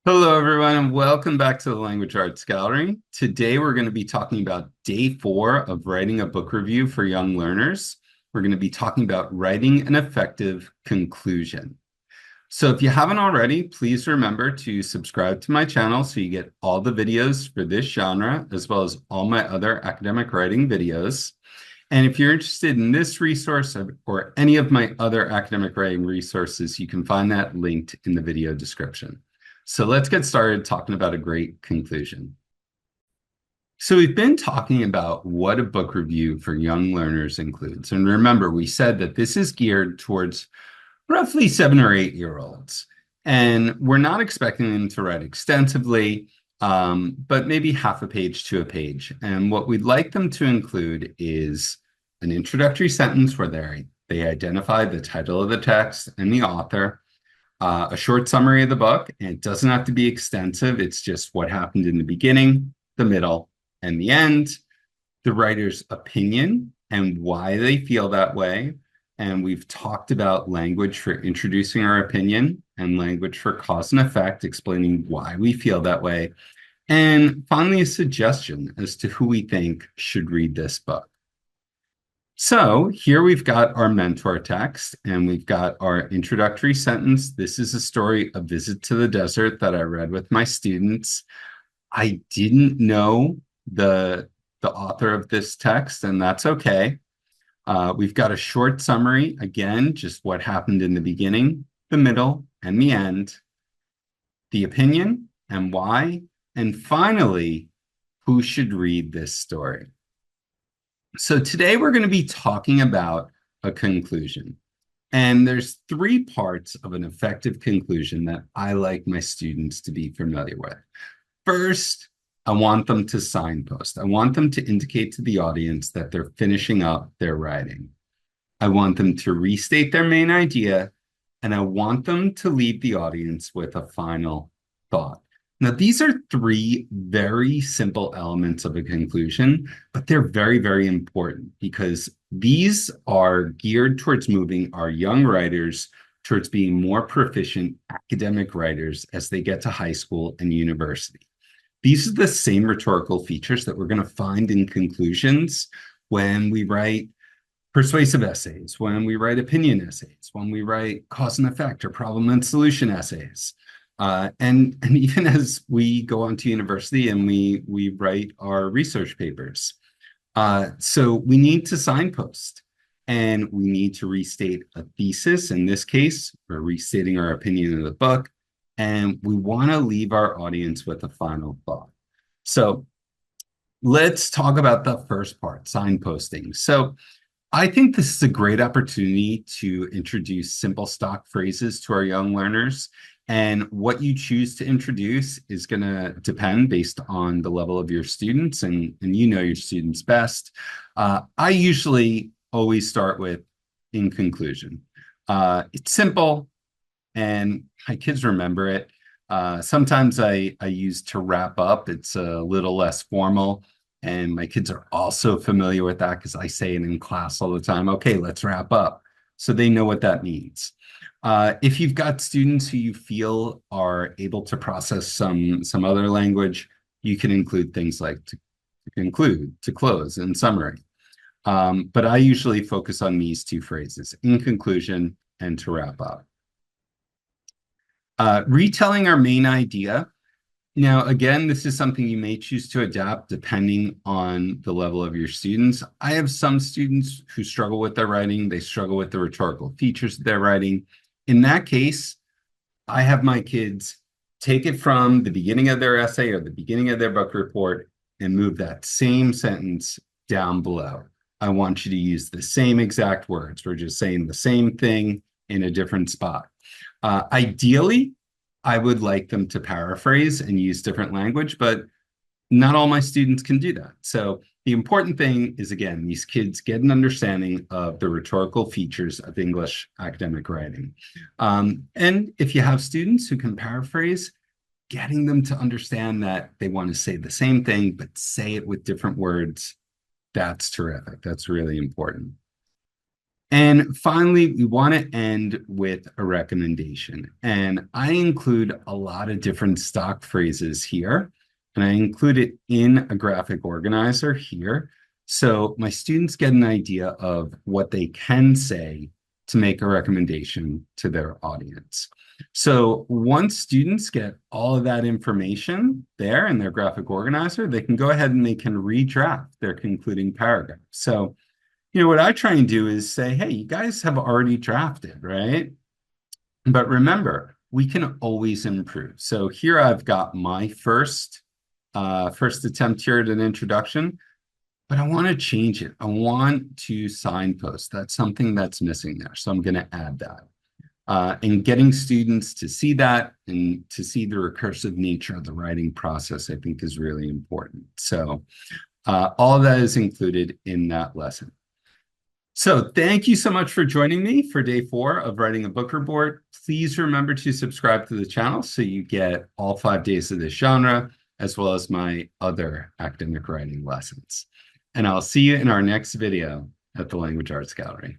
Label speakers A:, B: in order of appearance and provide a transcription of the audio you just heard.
A: Hello, everyone, and welcome back to the Language Arts Gallery. Today, we're going to be talking about day 4 of writing a book review for young learners. We're going to be talking about writing an effective conclusion. So if you haven't already, please remember to subscribe to my channel so you get all the videos for this genre, as well as all my other academic writing videos. And if you're interested in this resource or any of my other academic writing resources, you can find that linked in the video description. So let's get started talking about a great conclusion. So we've been talking about what a book review for young learners includes. And remember, we said that this is geared towards roughly 7 or 8-year-olds. And we're not expecting them to write extensively, but maybe half a page to a page. And what we'd like them to include is an introductory sentence where they identify the title of the text and the author, a short summary of the book. And it doesn't have to be extensive. It's just what happened in the beginning, the middle, and the end, the writer's opinion and why they feel that way. And we've talked about language for introducing our opinion and language for cause and effect, explaining why we feel that way. And finally, a suggestion as to who we think should read this book. So here we've got our mentor text and we've got our introductory sentence. This is a story, A Visit to the Desert, that I read with my students. I didn't know the author of this text, and that's okay. We've got a short summary, again, just what happened in the beginning, the middle, and the end, the opinion and why, and finally, who should read this story. So today we're going to be talking about a conclusion. And there's 3 parts of an effective conclusion that I like my students to be familiar with. First, I want them to signpost. I want them to indicate to the audience that they're finishing up their writing. I want them to restate their main idea, and I want them to leave the audience with a final thought. Now, these are 3 very simple elements of a conclusion, but they're very, very important because these are geared towards moving our young writers towards being more proficient academic writers as they get to high school and university. These are the same rhetorical features that we're going to find in conclusions when we write persuasive essays, when we write opinion essays, when we write cause and effect or problem and solution essays. And even as we go on to university and we write our research papers. So we need to signpost and we need to restate a thesis. In this case, we're restating our opinion of the book, and we want to leave our audience with a final thought. So let's talk about the first part, signposting. So I think this is a great opportunity to introduce simple stock phrases to our young learners. And what you choose to introduce is going to depend based on the level of your students, and you know your students best. I usually always start with in conclusion. It's simple and my kids remember it. Sometimes I use to wrap up. It's a little less formal. And my kids are also familiar with that because I say it in class all the time. Okay, let's wrap up. So they know what that means. If you've got students who you feel are able to process some other language, you can include things like to conclude, to close, and summary. But I usually focus on these 2 phrases, in conclusion and to wrap up. Retelling our main idea. Now, again, this is something you may choose to adapt depending on the level of your students. I have some students who struggle with their writing. They struggle with the rhetorical features of their writing. In that case, I have my kids take it from the beginning of their essay or the beginning of their book report and move that same sentence down below. I want you to use the same exact words. We're just saying the same thing in a different spot. Ideally, I would like them to paraphrase and use different language, but not all my students can do that. So the important thing is, again, these kids get an understanding of the rhetorical features of English academic writing. And if you have students who can paraphrase, getting them to understand that they want to say the same thing, but say it with different words, that's terrific. That's really important. And finally, we want to end with a recommendation. And I include a lot of different stock phrases here, and I include it in a graphic organizer here. So my students get an idea of what they can say to make a recommendation to their audience. So once students get all of that information there in their graphic organizer, they can go ahead and they can redraft their concluding paragraph. So what I try and do is say, hey, you guys have already drafted, right? But remember, we can always improve. So here I've got my first attempt here at an introduction, but I want to change it. I want to signpost. That's something that's missing there. So I'm going to add that. And getting students to see that and to see the recursive nature of the writing process, I think is really important. So all of that is included in that lesson. So thank you so much for joining me for day 4 of writing a book report. Please remember to subscribe to the channel so you get all 5 days of this genre, as well as my other academic writing lessons. And I'll see you in our next video at the Language Arts Gallery.